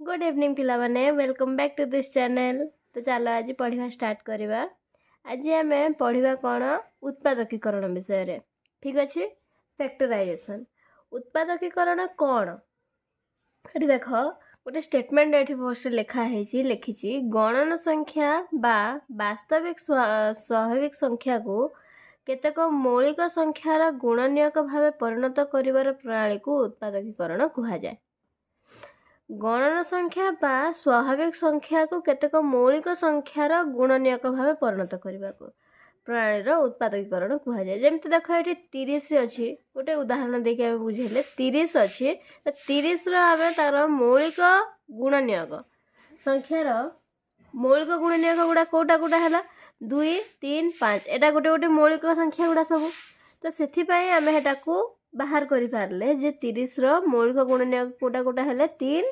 Good evening पिला माने welcome back to this channel. तो चलो आज पढ़ा स्टार्ट करवा। आज आम पढ़ा कौन उत्पादकीकरण विषय रे। ठीक अच्छे। फैक्टराइजेशन उत्पादकीकरण कौन ये देख गोटे स्टेटमेंट ये फर्स्ट लिखी गणन संख्या बा वास्तविक स्वाभाविक संख्या को केतेक मौलिक संख्यार गुणनीयक भाव परिणत करिवार प्रणाली को उत्पादकीकरण कहा जाए। गणन संख्या बा स्वाभाविक संख्या को केतेक मौलिक संख्यार गुणनीयक भाव परिणत करने को प्रणाली उत्पादकीकरण कहा जाए। जमती देख ये 30 अच्छी गोटे उदाहरण देखिए आम बुझेले 30 अच्छी तो 30 आम तार मौलिक गुणनीयक संख्यार मौलिक गुणनीयक गुड़ा कोटा कोटा है 2 3 5 एटा गोटे गोटे मौलिक संख्या गुड़ा सब तो से आम एटा को बाहर कर पारे जे 30 मौलिक गुणनीयक कोटा कोटा है 3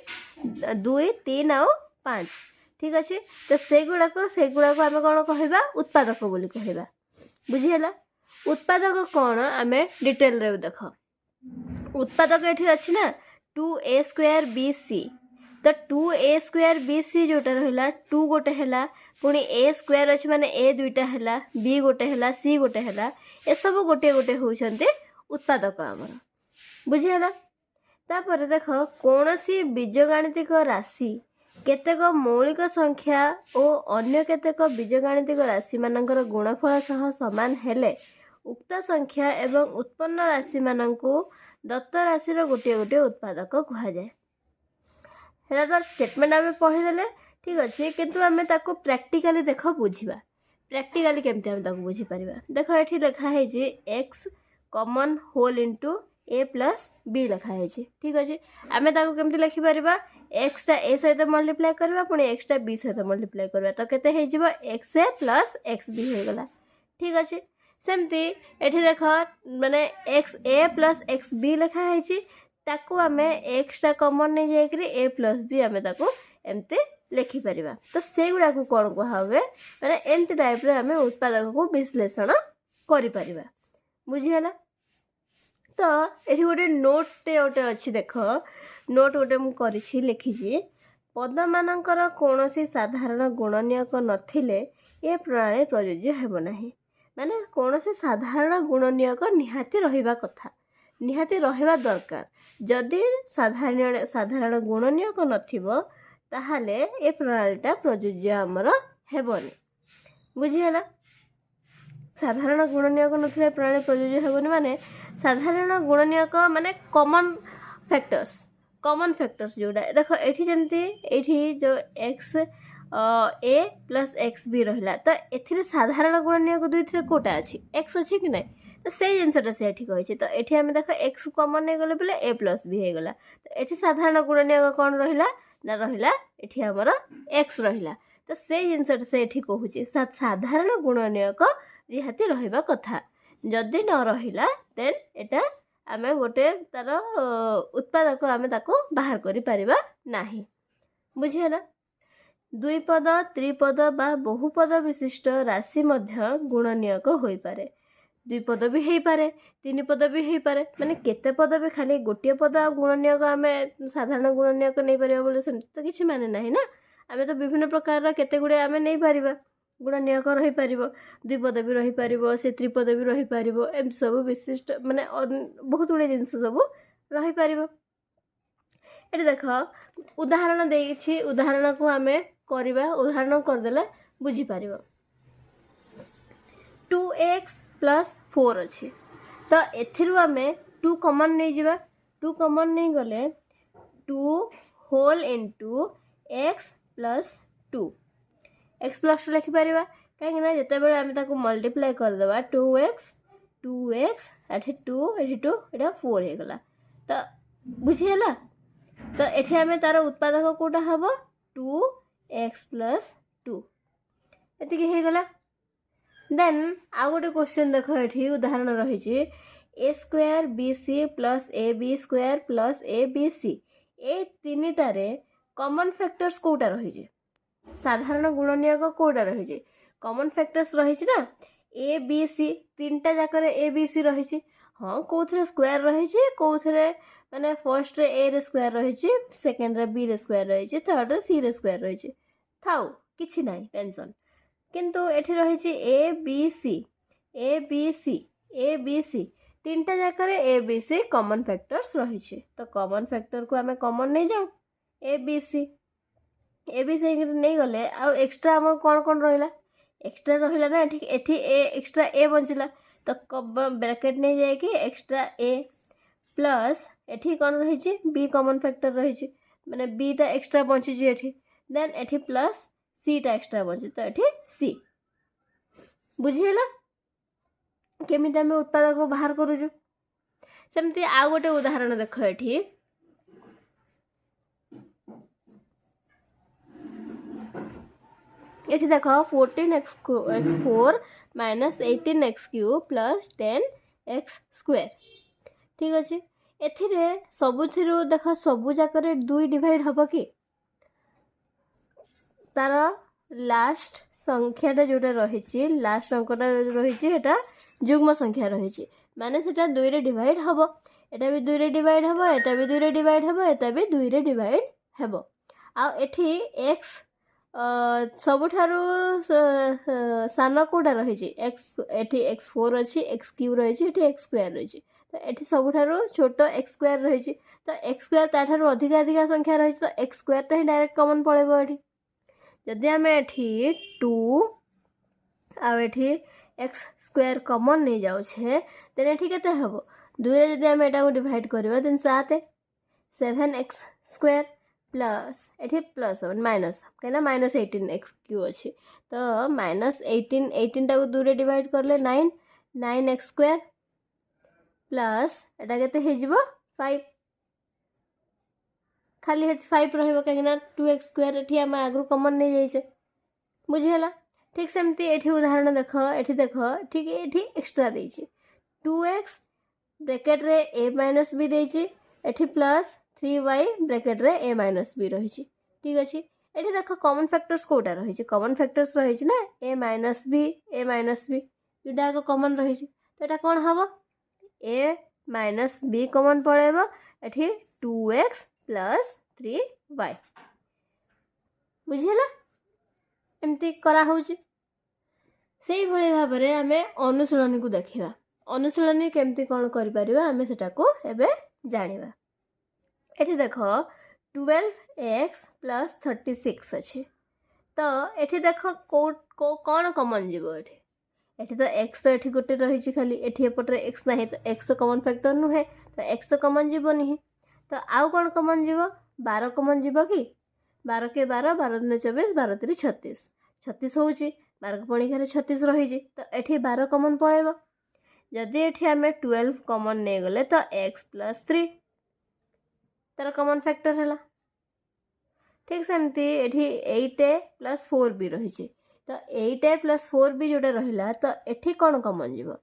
2 3 आउ 5। ठीक अच्छे। तो से गुड़ाक आम कौन कह उत्पादक बोली कहवा बुझीगला। उत्पादक कौन आम डिटेल रे देख उत्पादक ये अच्छी ना 2a² bc तो 2a² bc जोटा रहा 2 गोटे है पुणी a² अच्छी माने a दुईटा है b गोटे है c गोटे है ए सब गोटे गोटे होती उत्पादक आमर बुझीगला। तापर देख कौन सी बीजगाणितिक राशि केतेक मौलिक संख्या और अन्य केतेक बीजगाणितिक राशि मानकर गुणफल सह समान हेले उक्त संख्या एवं उत्पन्न राशि मानकु दत्त राशि गोटे गोटे उत्पादक कह जाए। तो स्टेटमेंट आम पढ़ीदे ठीक अच्छे किंतु आम ताको प्रैक्टिकली देख बुझा प्रैक्टिकली केमती आम ताको बुझीपर देख ये लिखाई एक्स कॉमन होल इंटू ए प्लस बी लिखाई। ठीक अच्छे आम ताको केमती लिखिपर एक्सटा ए सहित मल्टीप्लाई करवा पुणी एक्सटा बी सहित मल्टीप्लाई करवा तो केते हो एक्स ए प्लस एक्स बी हो गला। ठीक अच्छे सेमती एठी देख माने एक्स ए प्लस एक्स बी लिखाई ताकू आम एक्सटा कॉमन नहीं जाकरी ए प्लस बी आम ताकू एमती लिखिपर तो से गुड़ा को कौन कह मैंने एमती टाइप आम उत्पादक को विश्लेषण कर बुझीगला। तो ये गोटे नोटे गोटे अच्छी देख नोट गोटे मुझे लिखी पद मानकर कौन साधारण गुणनीयक नथिले ये प्रणाली प्रयोज्य हेब नाही माने कौन साधारण गुणनीयक निहाती रहिबा कथा निहाती रहिबा दरकार जदि साधारण गुणनीयक नथिबो ताहाले ए प्रणालीटा प्रयोज्य आमर हेबनी बुझीगला। साधारण गुणनीयक नथिले प्रणाली प्रयोज्य हेबनी माने साधारण गुणनीयक माने कॉमन फैक्टर्स जोड़ा देख ये जमती ये जो एक्स ए प्लस एक्स बी रहा तो ये साधारण गुणनीयक दुई थे कोटा अच्छी एक्स अच्छी कि ना तो से जिनसा से कही तो ये आम देख एक्स कॉमन नहीं गले बोले ए प्लस बी हो गला तो ये साधारण गुणनीयक कौन रहा ना रहा ये आमर एक्स रहा तो से जिनसा से कहूँ साधारण गुणनीयक रिहाती रहिबा कथा जदि न रहिला देन एटा आम गोटे तार उत्पादक आम ताको बाहर करि परिबा नाही बुझीगला। द्विपद त्रिपद बा बहुपद विशिष्ट राशि मध्य गुणनीयक होई पारे द्विपद भी हो पारे तीन पद भी हो पारे माने केते पद भी खाली गोटे पद गुणनीयक आम साधारण गुणनीयक नहीं पारिबा बोले सेमति तो किछि माने नाही ना आम तो विभिन्न प्रकार केते गुडे आम नहीं पारिबा गुणनीयक रही पार द्विपद भी रही पार से त्रिपद भी रही पार एम सब विशिष्ट माने बहुत गुड़े जिनस सब रही पार। ये देख उदाहरण देखी उदाहरण को आम करवा उदाहरण करदे बुझीपार 2x प्लस 4 अच्छी तो एथिरु आम 2 कॉमन नहीं जावा 2 कॉमन नहीं गले 2 whole into x plus 2 x plus लिखिपर कहीं जिते आम मल्टीप्लाई करदे 2x 2 2 ये 4 हो गला तो बुझीगला। तो ये आम तार उत्पादक कौटा हम 2x प्लस 2 ये गला। देन आउ गोटे क्वेश्चन देख ये उदाहरण रही a² bc plus ab² plus abc ए तीन टारे कॉमन फैक्टर्स कौटा रही साधारण गुणनीयक कौटा रही कॉमन फैक्टर्स रही ना ए बी सी तीन टा जाकर ए बी सी रही हाँ कौन स्क्वायर रही कौन माने फर्स्ट रे ए रे स्क्वायर रही, सेकेंड रे बी रे स्क्वायर रही, थर्ड रे सी रे स्क्वायर रही थाउ किछि नाही टेंशन। किंतु एठी रही A B C A B C A B C तीनटा जाक A B C common factors रही। तो कॉमन फैक्टर को आम कॉमन नहीं जाऊ ए बी सी नहीं गले आ एक्स्ट्रा आम कौन कौन रहा एक्स्ट्रा रहा ना एठी ए एक्स्ट्रा ए बचिला तो ब्रैकेट नहीं जाए एक्स्ट्रा ए प्लस एठी कौन रही बी कॉमन फैक्टर रही माने बी टा एक्स्ट्रा बची एठी देन एठी प्लस सी टा एक्स्ट्रा बची तो एठी सी बुझीला केमिति आम उत्पादक को बाहर करूँ। सेमती आ गोटे उदाहरण देख एठी एठी देख 14x4 minus 18x³ plus 10x² ठीक अच्छे। एथिरे सबुथिरु देख सबु जाकरे 2 डिवाइड हबो कि तार लास्ट संख्याटा जोटा रही लास्ट अंकटा रही जुग्म संख्या रही माने सेटा 2 रे डिवाइड हबो एटा भी 2 रे डिवाइड हबो एटा भी 2 रे डिवाइड हबो एटा भी 2 रे डिवाइड हबो। आ एठी x सबुठारु सान कोटा रही एक्स एठी x4 अच्छी x³ रही एठी x² रही तो एठी सबुठारु छोटो x² रही तो x² ताठारु अधिक अधिक संख्या रही तो x² टा ही डायरेक्ट कॉमन पड़ेबो एठी जदि आम एठी 2 आ एठी x² कॉमन नहीं जाउछे देन एठी केते हबो 2 रे जदि आम एटा को डिवाइड करबा देन 7x² प्लस एठी प्लस माइनस कहना माइनस 18x³ अच्छी तो माइनस 18 टा को 2 रे डिवाइड करले 9x² प्लस एटा केते हे जिवो 5 खाली 5 रहिबो कहीं 2x² एठी हम आगु कॉमन नहीं जाइछे बुझिहला। ठीक सेमती एठी उदाहरण देख एठी देख ठीक एठी एक्स्ट्रा देइछे 2x ब्रैकेट रे a माइनस b देइछे एठी प्लस 3y ब्रैकेट रे a माइनस b रही ठीक अच्छे। एठी देख कॉमन फैक्टर्स कोटा रही कॉमन फैक्टर्स रही ना a माइनस b दुटा को कॉमन रही तो एटा कौन हम a माइनस b कॉमन पड़ेबो एठी 2x प्लस 3y बुझिला एमती करा होउची। सेही भली भाव में आम अनुशीलनी को देखा अनुशीलनी केमती कौन कर आम सेटा को एबे जानिबा। एठी देख 12x प्लस 36 अच्छे तो एठी देख कौन कॉमन जीवो एठी तो x तो एठी गोटे रही खाली एठी एपटे x ना तो x तो कॉमन फैक्टर नुहे तो x तो कॉमन जीव नहीं तो आउ कौन कॉमन जीव 12 कॉमन जीव कि 12 के 12 12 दूने 24 12 3 36 36 होउची 12 पणी घरे 36 रही तो एठी 12 कॉमन पड़ेबो जदि एठी आमे 12 कॉमन नहीं गले तो x प्लस 3 तार कॉमन फैक्टर है ठीक सेमती एठी 8a प्लस 4b रही तो 8a प्लस 4b जोटा रहा तो एठी कौन कॉमन जीव a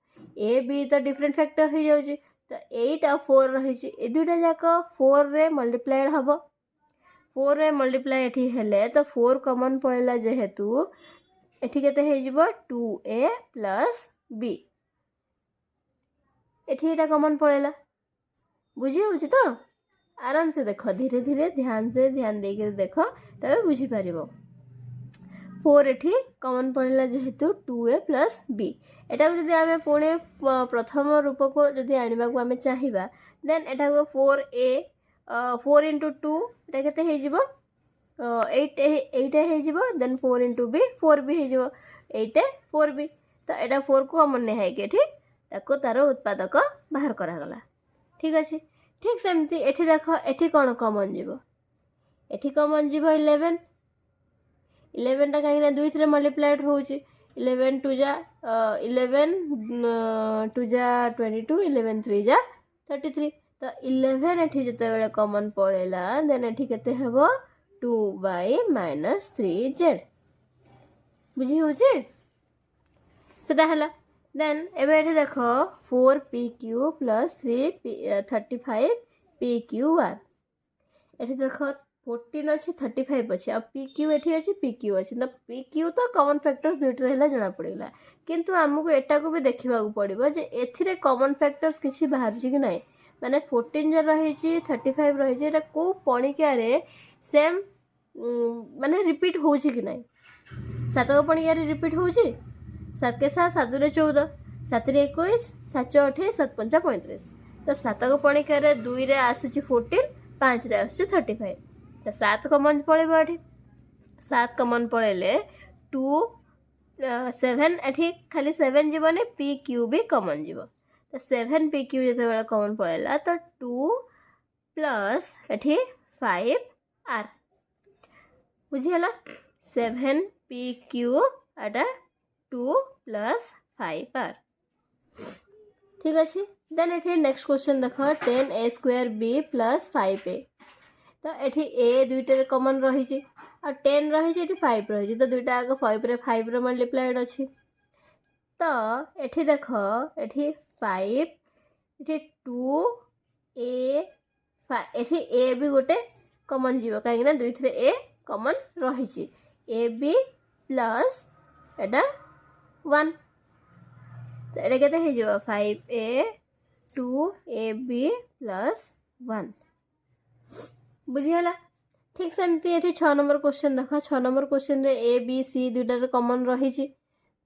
b तो डिफरेंट फैक्टर हो जाउची तो 8 और 4 रही ए दुटा जाक 4 रे मल्टीप्लाइड हम 4 रे मल्टीप्लाई एठी हेले तो 4 कॉमन पड़ेला जेहेतु एठी केते हे जिवो 2a प्लस b एठी एटा कॉमन पड़ेला बुझी होउची तो आराम से देख धीरे धीरे ध्यान देकर देख तबे बुझी पारिबो 4 एठी कॉमन पड़ेला जेहेतु 2a प्लस b एटा जदि आमे पुणे प्रथम रूप को जदि आनिबा को आमे चाहिबा देन एटा को 4a 4 into 2 एटा केते हे जिवो 8 हे जिवो देन 4 into b 4b हे जिवो 8 4b तो एटा 4 को कॉमन नहीं है कि एठी ताको तार उत्पादक बाहर करा गला ठीक अछि। ठीक सेमती एठी देख एठी कौन कॉमन जीवो एठी कॉमन जीवो 11 टा कहीं 2 रे मल्टीप्लाइड होउची 11 2 जा 11 2 जा 22 11 3 जा 33 तो 11 एठी जते बेले कॉमन पड़ेला देन एठी केते हेबो 2y माइनस 3z बुझी होउची सेटा हला देन एबे एठी देखो 4pq प्लस 35pqr एठी देखो 14 अच्छी 35 अच्छी अब pq एठी अच्छी pq अच्छी तो pq तो कॉमन फैक्टर्स दुइट रहला जना पड़ेला किंतु हमको एटा को भी देखिबा को पड़िबो जे एथिरे कॉमन फैक्टर्स किछि बाहर कि नहीं माने 14 जो रही 35 रही को पणिकार सेम माने रिपीट हो कि ना 7 को पणिकार रिपीट हो 7 के 7 7 रे 14 7 रे 21 7 28 7 5 35 तो 7 को पणिकार 2 रे आसुची 14 5 रे आसुची 35 तो 7 कमन पड़ेबो एठी 7 कमन पड़ेले 2 7 एठी खाली 7 जीवने पी क्यू भी कमन जीव तो 7 पी क्यू जो कमन पड़ेगा तो 2 प्लस एठी 5 are बुझीगला 7 P Q Etah 2 plus 5 are ठीक अच्छे देन एठी नेक्स्ट क्वेश्चन देख 10 a square b plus 5 a तो एठी a दुईटे कमन रही और 10 रही 5 रही तो दुईटा आगे 5 रे 5 रे मल्टीप्लाइड अच्छी तो एठी देख एठी 5 एठी 2 a एठी a भी गोटे कमन जीव कहीं दुई थे a कमन रही a b प्लस एटा 1 तो एटा केते हे जो 5a 2ab प्लस 1 बुझीगला ठीक सेमती ये 6 नंबर क्वेश्चन देख 6 नंबर क्वेश्चन रे ए बी सी दुईटार कमन रही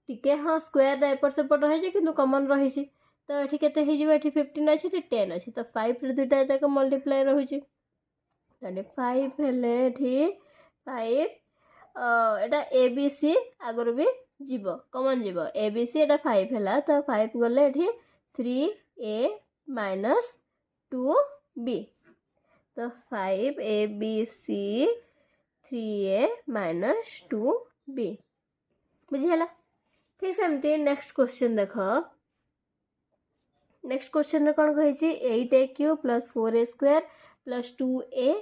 टिके हाँ स्क्वायर एपट सेपट रही कि कमन रही तो ये केते हे जिवो 15 अच्छे 10 अच्छे तो 5 रे दुईटा जाक मल्टीप्लाई रही 5 हेले 5 एटा ए बी सी आगर भी जीव कमन जीव ए बी सी एटा 5 है तो 5 गले 3a माइनस 2b तो 5abc 3a माइनस 2b बुझीगला ठीक सेमती नेक्स्ट क्वेश्चन देख नेक्स्ट क्वेश्चन रे कौन कही 8a³ plus 4a square plus 2a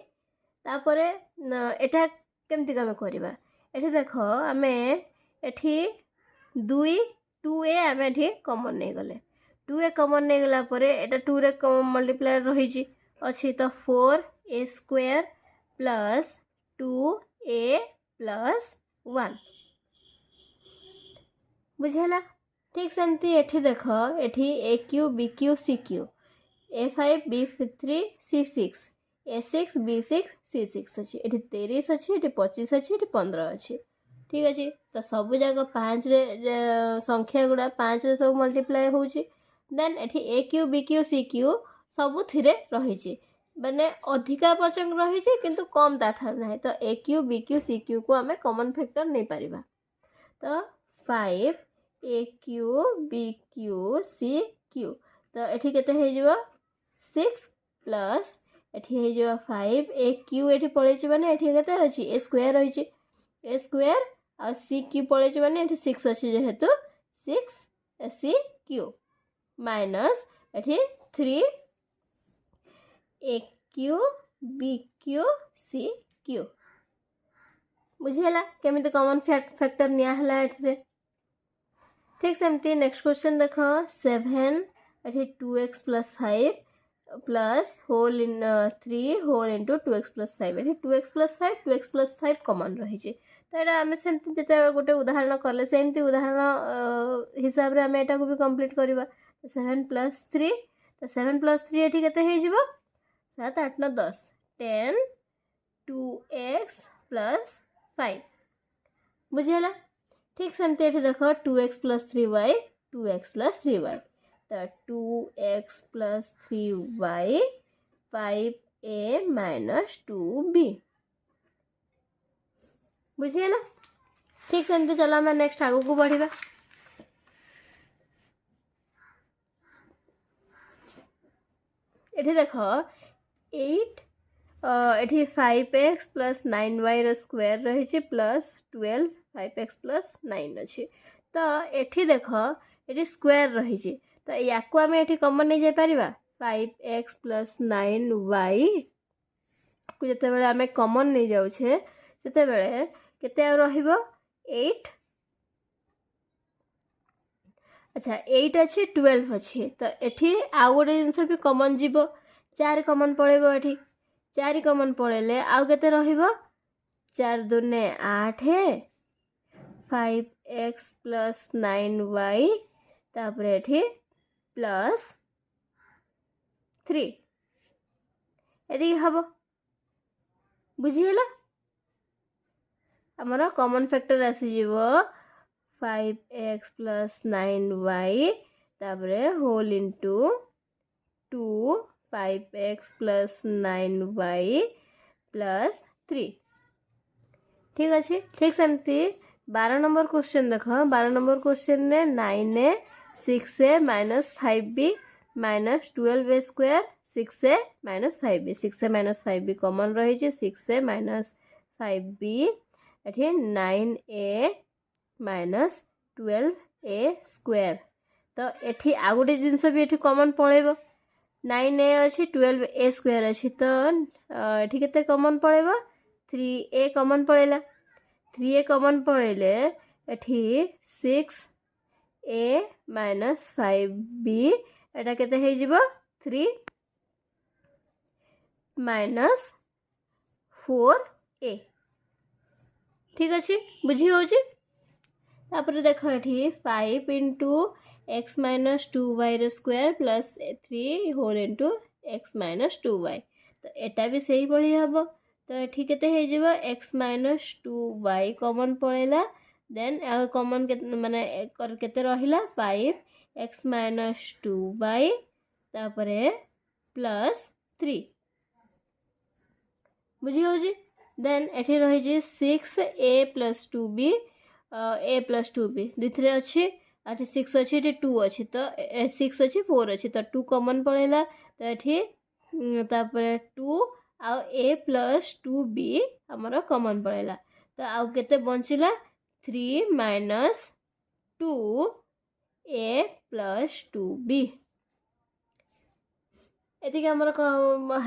तापर एटा केमती कम करवा एठी देख आमे एठी 2a आमे एठी कॉमन नहीं गले 2a कॉमन नहीं गला परे एटा 2 रे मल्टीप्लाई रही अच्छी तो 4a square plus 2a plus 1 बुझेला ठीक सेमती एठी देख एठी a³ b³ c³ a5 b3 c6 a6 b6 c6 अच्छी एठी 23 अच्छी एठी 25 अच्छी एठी 15 अच्छी ठीक अच्छे तो सब जगह 5 रे संख्या गुड़ा 5 रे सब मल्टीप्लाई होची देन एठी a³ b³ c³ सबु थिरे रही माने अधिका पर्सेंट रही किंतु कम ताठार ना तो a³ b³ c³ को आमे कॉमन फैक्टर नहीं पारिबा तो 5 a³ b³ c³ तो एठी केते हे जिवो 6 प्लस एठी हे जिवो 5 a³ एठी पळेछि माने एठी केते अछि a स्क्वायर रही a स्क्वायर आ c³ पळेछि माने एठी 6 अछि जेहेतु 6 c³ माइनस एठी 3 a³ b³ c³ बुझीगला केमिति कॉमन फैक्टर निया हला एठी ठीक सेमती नेक्स्ट क्वेश्चन देख 7 एठी 2x प्लस 5 प्लस होल इन 3 होल इंटू 2x प्लस 5 एठी 2x प्लस 5 कॉमन रही तो यहाँ आम सेमती जिते गोटे उदाहरण कले सेमती उदाहरण हिसाब रे आम एटा को भी कंप्लीट करवा 7 प्लस 3 तो 7 प्लस 3 एठी केते हे जिवो 7 8 9 10 10 2x प्लस 5 बुझीगला ठीक सेमती एठी देख 2x plus 3y 2x plus 3y तो 2x plus 3y 5a minus 2b बुझीगला ठीक सेमती चलो आम नेक्स्ट आगू को बढ़िबा एठी देख 8 एठी 5x प्लस 9y रो स्क्वायर रही प्लस 12 5x प्लस 9 अच्छी तो एठी देख एठी स्क्वायर रही तो या को आम एठी कॉमन नहीं जाय परिबा 5x प्लस 9y को जते बेले आम कॉमन नहीं जाउछे सेते बेले केते रहिबो 8 अच्छा 8 अच्छे 12 अच्छे तो एठी आउ गोटे जिनस भी कॉमन जीवो 4 कॉमन पड़ेबो एठी 4 कॉमन पड़ेले आउ केते रहिबो 4 दूने 8 है 5x प्लस 9y तापर एठी प्लस 3 एदी हम बुझीगला आमर common factor आसीज 5x plus 9y तापरे whole into 2 5x plus 9y plus 3 ठीक अच्छे। ठीक सेमती 12 नंबर क्वेश्चन देख 12 नंबर क्वेश्चन ने 9a 6a minus 5b minus 12a square 6a minus 5b 6a minus 5b common रही 6a माइनस 5b एठी 9a minus 12a square तो एठी आ गोटे जिनस भी एठी कॉमन पळेबो 9a अच्छी 12a स्क्वायर अच्छी तो एठी केते कॉमन पळेबो 3a कॉमन पळेला 3a कॉमन पळेले एठी 6a माइनस 5b एटा केते हे जिवो 3 माइनस 4a ठीक अच्छे बुझी होची तापर देख एठी 5 into x minus 2y square plus 3 whole into x minus 2y तो एटा भी सही पड़ी हम तो एठी केते हे जिवो x माइनस 2y कॉमन पड़ेला देन कॉमन माने केते रहिला 5x माइनस 2y तापरे प्लस 3 बुझी होची देन एठी रही 6a plus 2b a plus 2b दुथरे अच्छी एठी 6 अच्छी एठी 2 अच्छी तो 6 अच्छी 4 अच्छी तो 2 कॉमन पड़ेला तो एठी तापरे 2 आ a प्लस 2b हमर कॉमन पड़ेला तो आउ केते बंचिला 3 माइनस 2a प्लस 2b एति हमर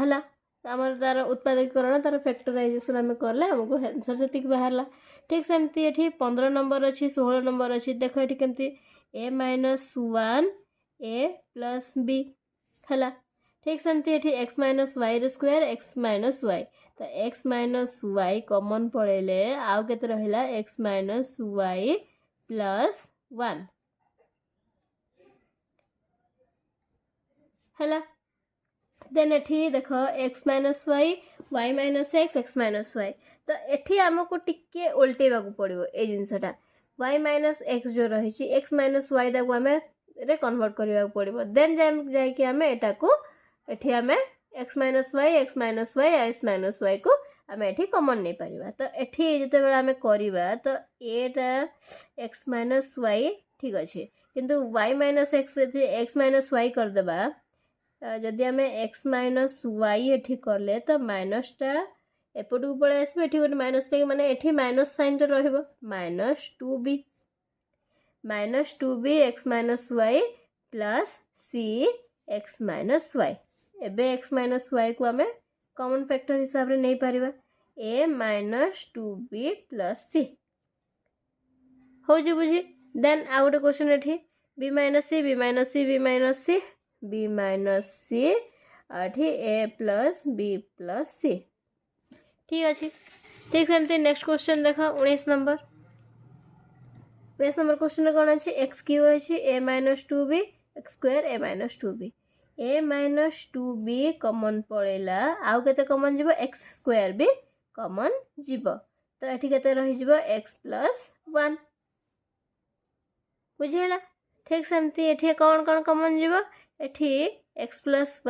हला आमर तार उत्पादकीकरण तार फैक्टराइजेशन आम कले हमको आंसर से बाहरला ठीक सेमती एठी 15 नंबर अच्छी 16 नंबर अच्छी देख ये केमती a minus 1 a plus b है ठीक सेमती एठी x minus y square x minus y तो x माइनस y कॉमन पड़ेले आउ केते रहिला x माइनस y प्लस 1 है देन एठी देख x minus y minus x minus y तो एठी आमको टिके उल्टेबा को पड़िबो ए जिंसटा y माइनस x जो रही x माइनस y दाको आमे रे कन्वर्ट करबा को पड़िबो देन जाय कि आमे एटा को एठी आमे x minus y s minus y को आमे एठी कॉमन नै परिबा तो एठी जते बेला आमे करबा तो a टा x माइनस y ठीक अछि किंतु y माइनस x एठी x माइनस y कर देबा जदि आमे x माइनस y एठी करले तो माइनस टा एपट को पळे आसबे एठी गोटे माइनस के माने एठी माइनस साइन टा रहबो minus 2b x minus y plus c x minus y एबे x माइनस y को आमे कॉमन फैक्टर हिसाब रे नै परिबा a minus 2b plus c हो जे बुझी देन आ गोटे क्वेश्चन एठी b minus c b minus c b minus c b minus c एठी a plus b plus c ठीक अच्छे ठीक सेमती नेक्स्ट क्वेश्चन देख 19 नंबर क्वेश्चन कौन अच्छे एक्स क्यू अच्छे a minus 2b x square a minus 2b a minus 2b common पड़ेला आउ केते कॉमन जीवो x स्क्वायर भी कॉमन जीवो तो एठी केते रही जीवो x प्लस 1 बुझिला ठीक सेमती एठी कौन कौन कॉमन जीवो एठी x प्लस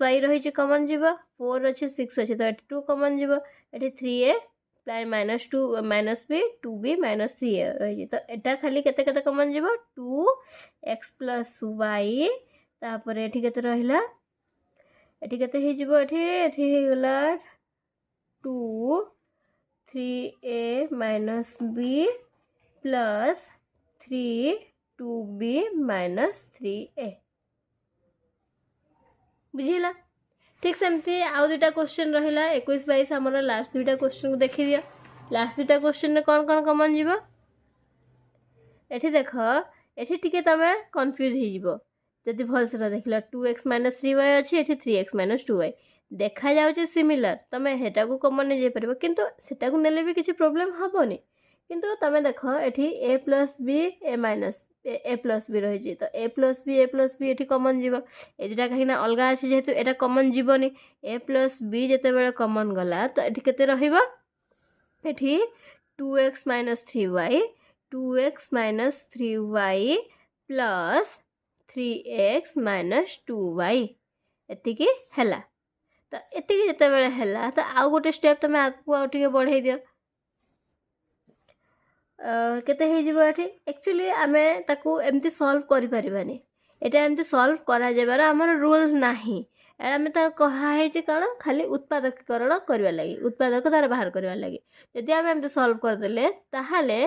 y रही कॉमन जीवो 4 अच्छे 6 अच्छे तो एठी 2 कॉमन जीवो एठी 3a plus minus 2 minus b 2b minus 3a रही तो एटा खाली केते केते कॉमन जीवो 2x प्लस y तापर एठी केते रहिला एठी केते हे जीवो एठी हे गला 2 3a minus b plus 3 2b minus 3a बुझिला ठीक सेमती आउ दुटा क्वेश्चन रहिला 21 22 हमर लास्ट दुटा क्वेश्चन को देखि दिया लास्ट दुटा क्वेश्चन ने कौन कौन कॉमन जीवो एठी देख एठी टिके तमे कंफ्यूज हे जीवो जदि भल से देखला 2x माइनस 3y अछि एठी 3x माइनस 2y देखा जाउचे सिमिलर तमे हेटा को कॉमन नै जे परबो किंतु सेटा को नेले भी किछि प्रॉब्लम हबोनी किंतु तमे देख एठी ए प्लस बी ए माइनस ए प्लस बी रही तो ए प्लस बी एठी कॉमन जीव ए दुटा कहीं अलग अच्छे जेहेतु एटा कॉमन जीवनी ए प्लस बी जिते बेले कॉमन गला तो एठी केते रहिबो एठी 2x minus 3y 2x minus 3y plus 3x minus 2y एतिकी हैला तो एतिकी जिते बेले हैला तो आउ गोटे स्टेप तमे आगु आउ टिके बढ़ाई दियो केते हे जिवो एठी एक्चुअली आमे ताकू एमती सॉल्व करि परिबानी एटा एमती सॉल्व करा जेबार हमर रूल्स नाही एटा आमे ता कहा हे जे कण खाली उत्पादकीकरण करबा लागि उत्पादकतार बाहर करबा लागि यदि आमे एमती सॉल्व कर देले ताहाले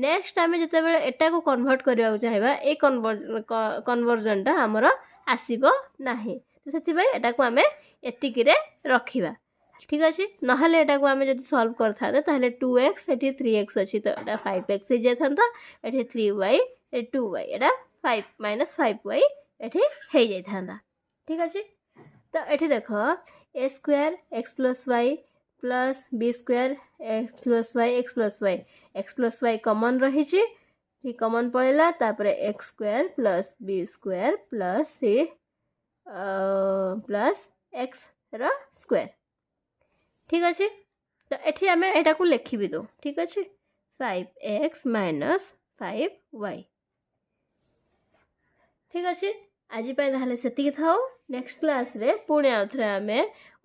नेक्स्ट आमे जते बेले एटा को कन्वर्ट करबा चाहबा ए कन्वर्जन टा हमर आसीबो नाही तो सेति भाई एटा को आमे एतिकी रे रखिबा ठीक अच्छे नहले एटा को आमे जदि सॉल्व करथा ताहले 2x एठी 3x अछि तो एटा 5x हे जेथांता एठी 3y ए 2y एटा 5 माइनस 5y एठी हे जेथांता ठीक अच्छे तो एठी देखो a square x plus y plus b square x plus y common रही छी ठीक कॉमन पड़ेला तापरे x square plus b square plus c plus x रो स्क्वायर ठीक अच्छे तो एठी आमे एटा को लिखि भी दो ठीक अच्छे 5x माइनस 5y ठीक अच्छे आज ताहले सेतिकी थाओ नेक्स्ट क्लास रे पुणे आउथरे आमे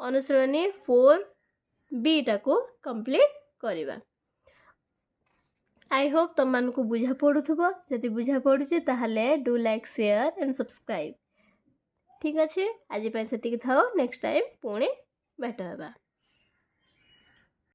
अनुसरणी 4b टाको कंप्लीट करिबा आई होप तुम मान को बुझा पड़ुथबो जदि बुझा पड़ुचे ताहले do like share and subscribe ठीक अच्छे आज सेतिकी थाओ नेक्स्ट टाइम पुणे भेट हेबा।